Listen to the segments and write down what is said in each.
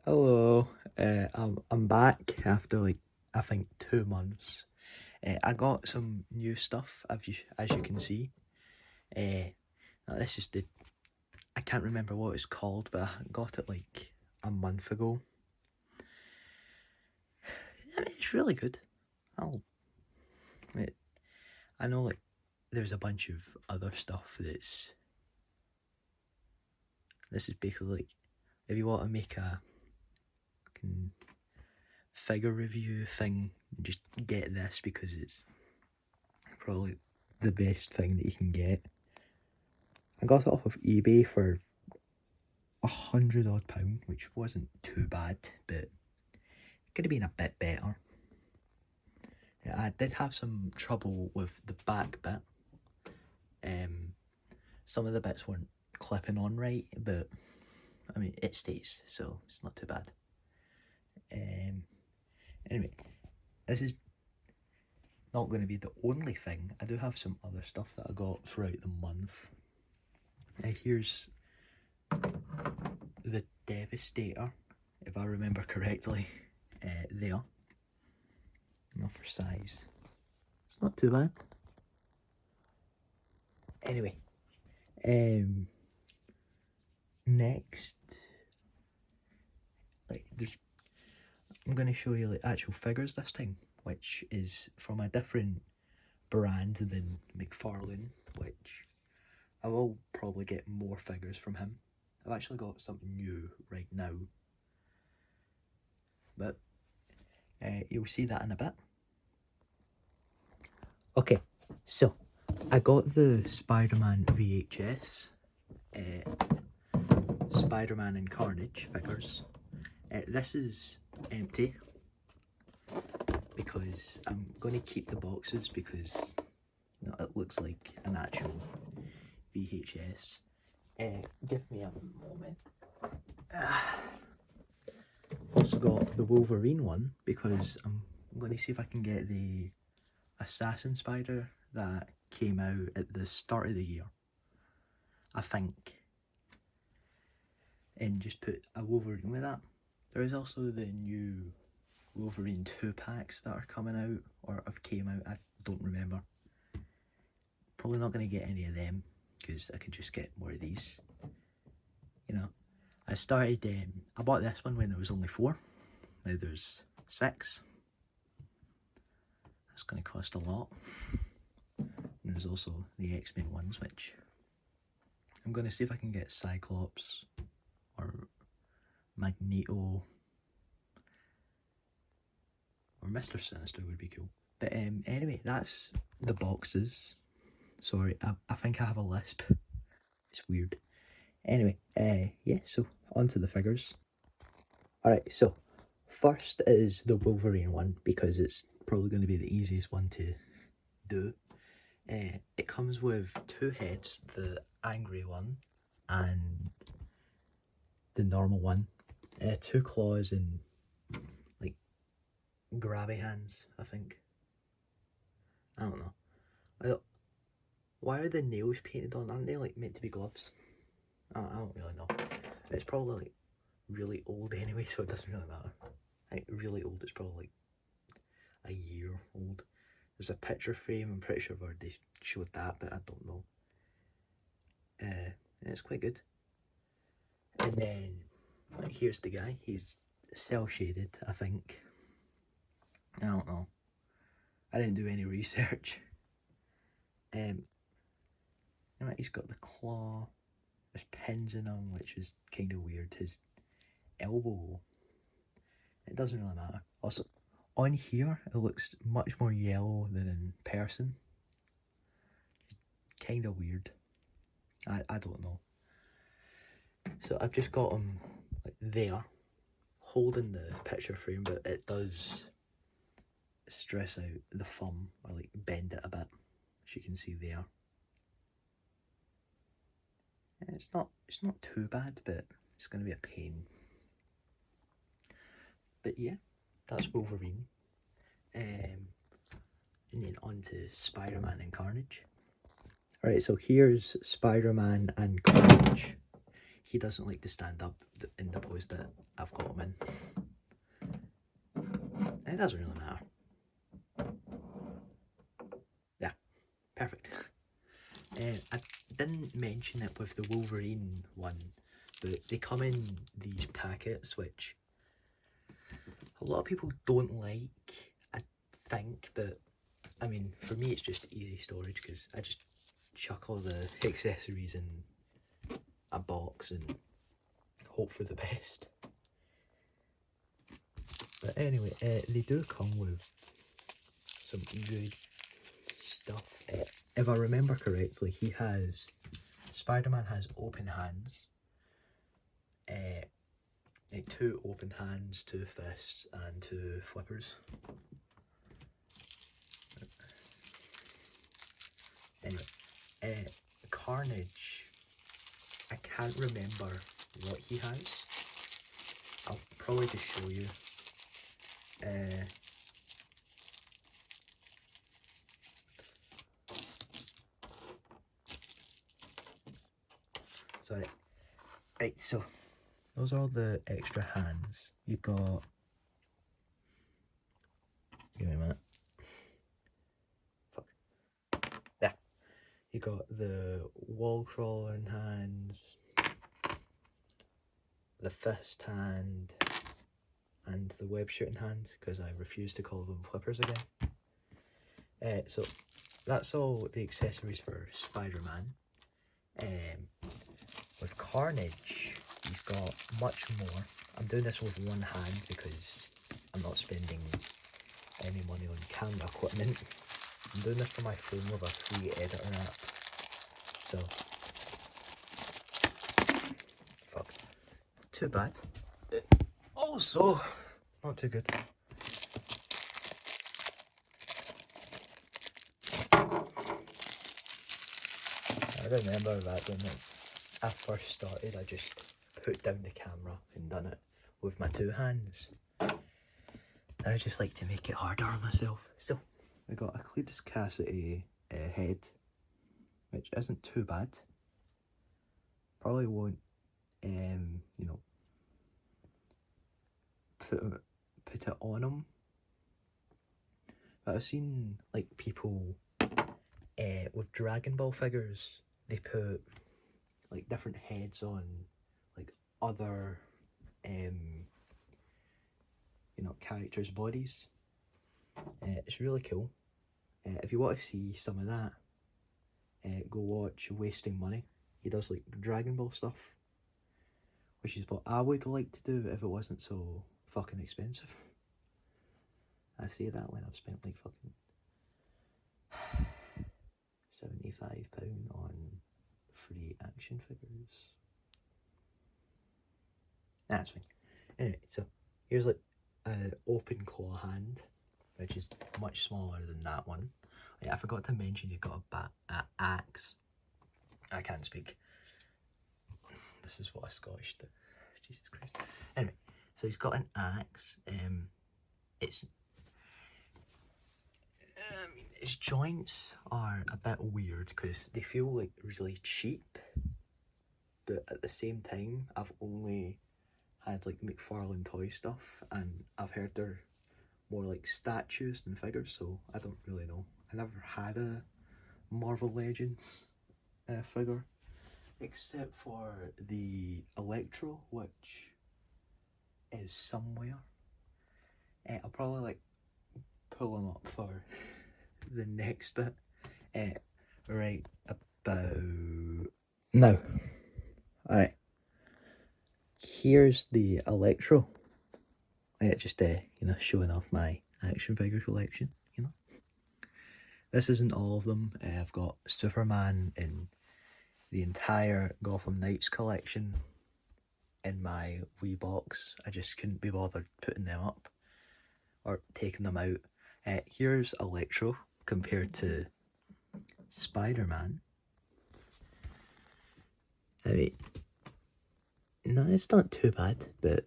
Hello, I'm back after like I think 2 months. I got some new stuff as you can see. Uh, now this is the I can't remember what it's called, but I got it like a month ago. I mean, it's really good. I'll admit, I know like there's a bunch of other stuff that's this is basically like if you want to make a fucking figure review thing, just get this because it's probably the best thing that you can get. I got it off of eBay for £100 odd, which wasn't too bad, but it could have been a bit better. Yeah, I did have some trouble with the back bit. Some of the bits weren't clipping on right, but I mean it stays, so it's not too bad. Anyway, this is not going to be the only thing. I do have some other stuff that I got throughout the month. Here's the Devastator, if I remember correctly. There. Enough for size. It's not too bad. Anyway, next, I'm going to show you like actual figures this time, which is from a different brand than McFarlane, which I will probably get more figures from him. I've actually got something new right now, but you'll see that in a bit. Okay, so I got the Spider-Man VHS, Spider-Man and Carnage figures. This is empty because I'm going to keep the boxes because it looks like an actual VHS. Give me a moment. Also got the Wolverine one because I'm going to see if I can get the Assassin Spider that came out at the start of the year, I think, and just put a Wolverine with that. There is also the new Wolverine 2-packs that are coming out, or have came out, I don't remember. Probably not going to get any of them, because I could just get more of these. You know, I bought this one when there was only 4, now there's 6. That's going to cost a lot. And there's also the X-Men ones, which I'm going to see if I can get Cyclops, or Magneto, or Mr. Sinister would be cool. But anyway, that's the boxes. Sorry, I think I have a lisp. It's weird. Anyway, yeah, so on to the figures. Alright, so first is the Wolverine one, because it's probably going to be the easiest one to do. It comes with 2 heads, the angry one and the normal one. 2 claws and like grabby hands, I think. I don't know. Why are the nails painted on? Aren't they like meant to be gloves? I don't really know. It's probably like really old anyway, so it doesn't really matter. Like really old, it's probably like a year old. There's a picture frame, I'm pretty sure I've already showed that, but I don't know. And it's quite good. And then, like, here's the guy. He's cell shaded, I think. I don't know. I didn't do any research. He's got the claw. There's pins in him, which is kind of weird. His elbow, it doesn't really matter. Also, on here, it looks much more yellow than in person. Kind of weird. I don't know. So I've just got him like there, holding the picture frame, but it does stress out the thumb, or like bend it a bit, as you can see there. It's not too bad, but it's going to be a pain. But yeah, that's Wolverine. And then on to Spider-Man and Carnage. Alright, so here's Spider-Man and Carnage. he doesn't like to stand up in the pose that I've got him in. And it doesn't really matter. Yeah, perfect. I didn't mention it with the Wolverine one, but they come in these packets which a lot of people don't like, I think, but I mean, for me it's just easy storage because I just chuck all the accessories in a box and hope for the best. But anyway, they do come with some good stuff. If I remember correctly, Spider-Man has open hands. Like 2 open hands, 2 fists, and 2 flippers. Anyway, Carnage, I can't remember what he has. I'll probably just show you. Sorry. Right, so those are all the extra hands. You got. Give me a minute. Fuck. There. You got the wall crawling hands, the fist hand, and the web shooting hand, because I refuse to call them flippers again. So that's all the accessories for Spider-Man. With Carnage, he's got much more. I'm doing this with one hand because I'm not spending any money on camera equipment. I'm doing this for my phone with a free editor app. So, fuck. Too bad. Also, not too good. I remember that when I first started, I just put down the camera and done it with my 2 hands. I just like to make it harder on myself. So, we got a Cletus Cassidy head, which isn't too bad. Probably won't, you know, put it on him. But I've seen like people with Dragon Ball figures, they put like different heads on like other you know, characters' bodies. It's really cool. If you want to see some of that, go watch Wasting Money. He does like Dragon Ball stuff, which is what I would like to do if it wasn't so fucking expensive. I say that when I've spent like fucking £75 on free action figures. That's fine. Anyway, so here's like an open claw hand, which is much smaller than that one. I forgot to mention you've got a axe. I can't speak. This is what a Scottish do. Jesus Christ. Anyway, so he's got an axe. His joints are a bit weird because they feel like really cheap, but at the same time, I've only had like McFarlane toy stuff, and I've heard they're more like statues than figures, so I don't really know. I never had a Marvel Legends figure, except for the Electro, which is somewhere. I'll probably like pull them up for the next bit. Right about now. Alright. Here's the Electro. Just you know, showing off my action figure collection, you know. This isn't all of them. I've got Superman in the entire Gotham Knights collection in my wee box. I just couldn't be bothered putting them up or taking them out. Here's Electro compared to Spider-Man. I mean, no, it's not too bad, but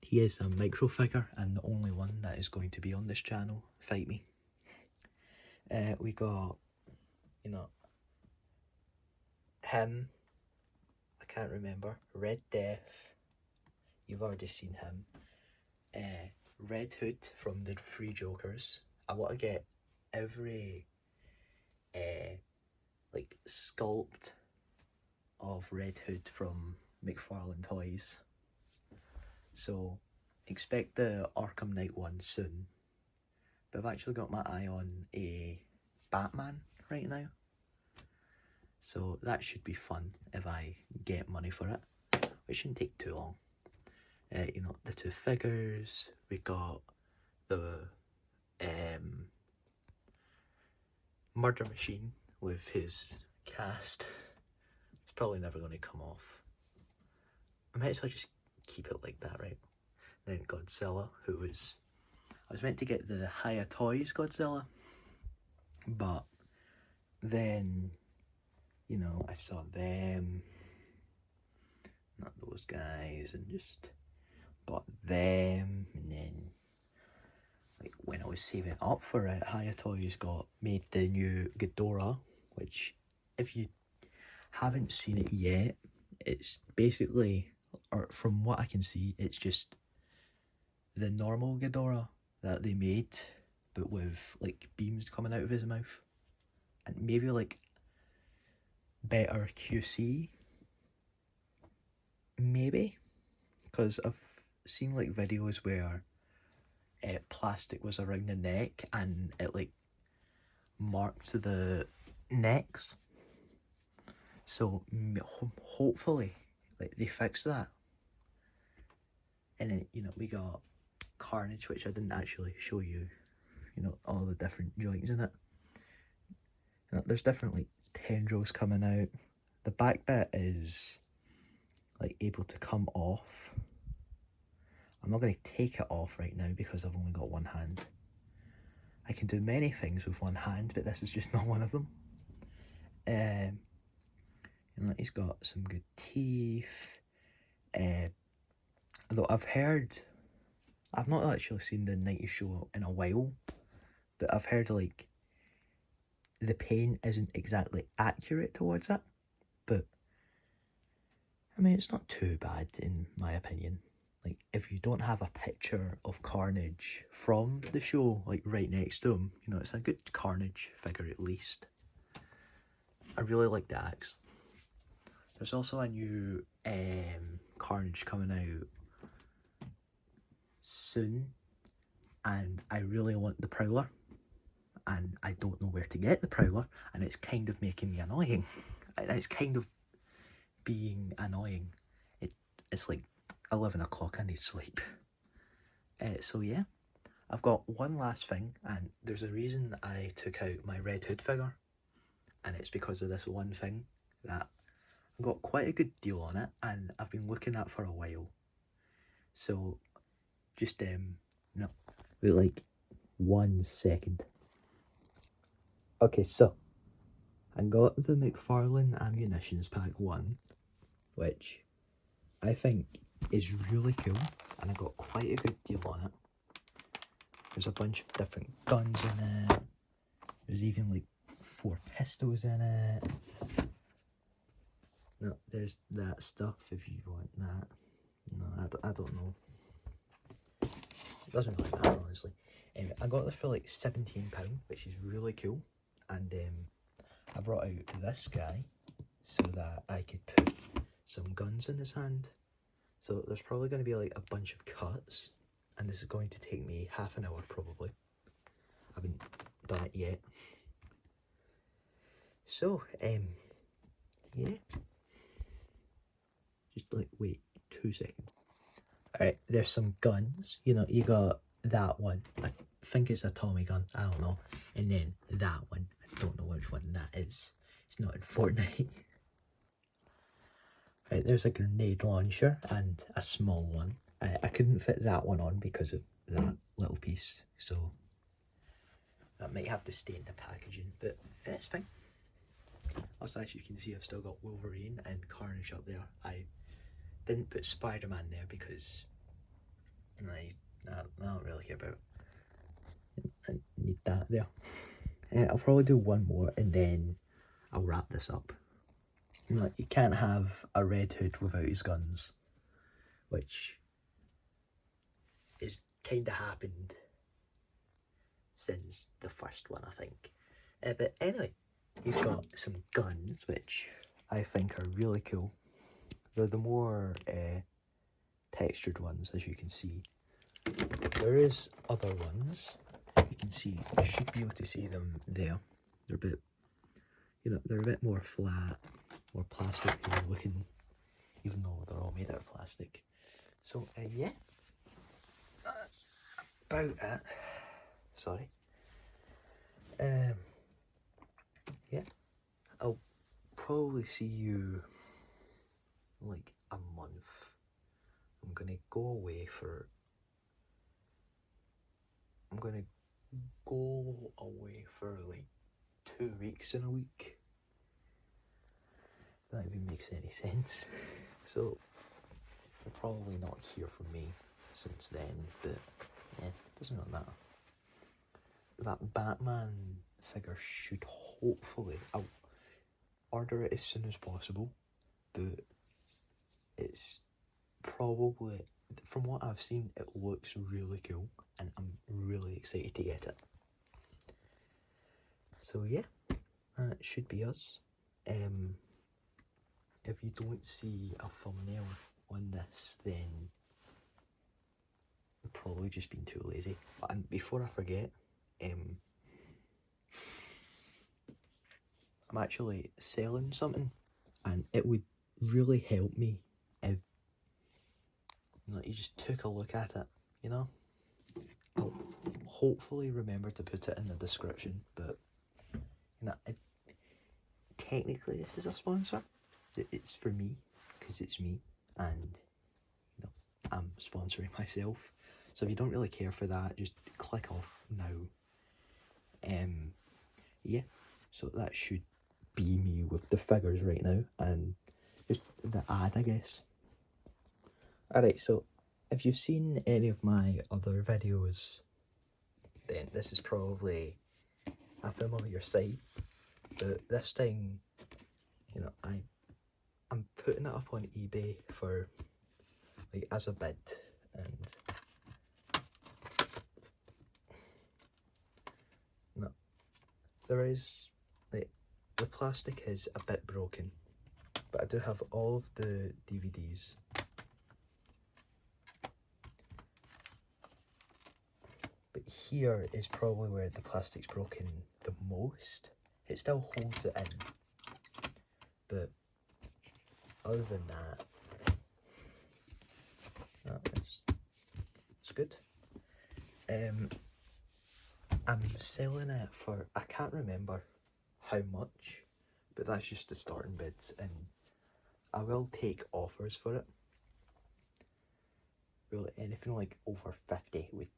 he is a micro figure and the only one that is going to be on this channel. Fight me. We got, you know, him can't remember. Red Death, you've already seen him. Red Hood from the Three Jokers. I want to get every like sculpt of Red Hood from McFarlane Toys. So expect the Arkham Knight one soon. But I've actually got my eye on a Batman right now. So that should be fun if I get money for it. It shouldn't take too long. You know, the two figures, we got the Murder Machine with his cast. It's probably never going to come off. I might as well just keep it like that, right? Then Godzilla, who was... I was meant to get the Hiya Toys Godzilla, but then, you know, I saw them, not those guys, and just bought them, and then, like, when I was saving up for it, Hiya Toys made the new Ghidorah, which, if you haven't seen it yet, it's basically, or from what I can see, it's just the normal Ghidorah that they made, but with like beams coming out of his mouth, and maybe like better QC, maybe, because I've seen like videos where plastic was around the neck and it like marked the necks, so hopefully like they fix that. And then, you know, we got Carnage, which I didn't actually show you, you know, all the different joints in it. You know, there's different like tendrils coming out. The back bit is like able to come off. I'm not going to take it off right now because I've only got one hand. I can do many things with one hand, but this is just not one of them. You know, he's got some good teeth. Though I've not actually seen the 90s show in a while, but I've heard like the paint isn't exactly accurate towards it, but I mean, it's not too bad in my opinion. Like, if you don't have a picture of Carnage from the show like right next to him, you know, it's a good Carnage figure at least. I really like the axe. There's also a new Carnage coming out soon, and I really want the Prowler, and I don't know where to get the Prowler, and it's kind of making me annoying. It's kind of being annoying. It's like 11 o'clock, I need sleep. So yeah, I've got one last thing, and there's a reason I took out my Red Hood figure, and it's because of this one thing that I got quite a good deal on it, and I've been looking at for a while. So just no, wait, like 1 second. Okay, so I got the McFarlane Ammunitions Pack 1, which I think is really cool, and I got quite a good deal on it. There's a bunch of different guns in it. There's even like 4 pistols in it. No, there's that stuff if you want that. No, I don't know. It doesn't really matter, honestly. Anyway, I got this for like £17, which is really cool. And I brought out this guy so that I could put some guns in his hand. So there's probably going to be like a bunch of cuts, and this is going to take me half an hour probably. I haven't done it yet. So, yeah. Just like, wait 2 seconds. Alright, there's some guns. You know, you got that one. I think it's a Tommy gun, I don't know. And then that one. I don't know which one that is. It's not in Fortnite. Right, there's a grenade launcher and a small one. I couldn't fit that one on because of that little piece, so that might have to stay in the packaging, but it's fine. Also, as you can see, I've still got Wolverine and Carnage up there. I didn't put Spider-Man there because I don't really care about it. I need that there. I'll probably do one more and then I'll wrap this up. Like, you can't have a Red Hood without his guns, which is kind of happened since the first one, I think. But anyway, he's got some guns, which I think are really cool. They're the more textured ones, as you can see. There is other ones. You can see, you should be able to see them there. They're a bit, you know, they're a bit more flat, more plastic looking, even though they're all made out of plastic. So yeah, that's about it. Sorry. Yeah, I'll probably see you like a month. I'm gonna go away for. I'm gonna go away for like 2 weeks in a week. That even makes any sense. So you'll probably not hear from me since then, but yeah, doesn't really matter. That Batman figure should hopefully, I'll order it as soon as possible, but it's probably, from what I've seen, it looks really cool and I'm really excited to get it. So yeah, that should be us. If you don't see a thumbnail on this, then I've probably just been too lazy. And before I forget, I'm actually selling something, and it would really help me if you just took a look at it, you know? I'll hopefully remember to put it in the description, but if technically this is a sponsor, it's for me, because it's me, and I'm sponsoring myself. So if you don't really care for that, just click off now. Yeah, so that should be me with the figures right now, and just the ad, I guess. Alright, so if you've seen any of my other videos, then this is probably a familiar sight, but this time, I'm putting it up on eBay for, like, as a bid, and no, there is, like, the plastic is a bit broken, but I do have all of the DVDs. But here is probably where the plastic's broken the most. It still holds it in, but other than that, it's good. I'm selling it for, I can't remember how much, but that's just the starting bids, and I will take offers for it. Really, anything like over 50 would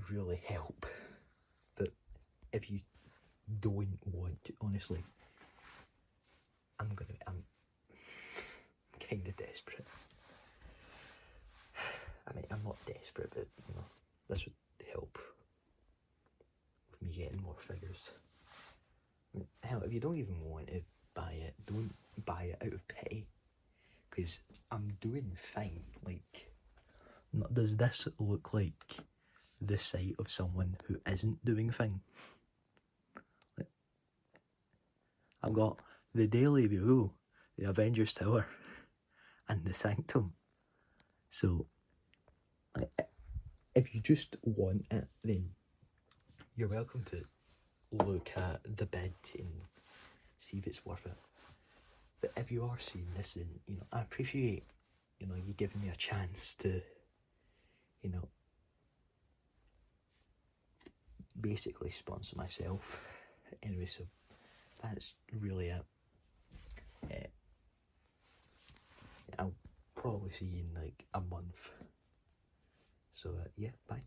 really help. But if you don't want to, honestly, I'm kind of desperate. I mean, I'm not desperate, but this would help with me getting more figures. I mean, hell, if you don't even want to buy it, don't buy it out of pity, because I'm doing fine. Like, does this look like the sight of someone who isn't doing fine? Like, I've got the Daily Bugle, the Avengers Tower, and the Sanctum. So, if you just want it, then you're welcome to look at the bid and see if it's worth it. But if you are seeing this, and I appreciate you giving me a chance to basically sponsor myself. Anyway, so that's really it. I'll probably see you in like a month. So yeah, bye.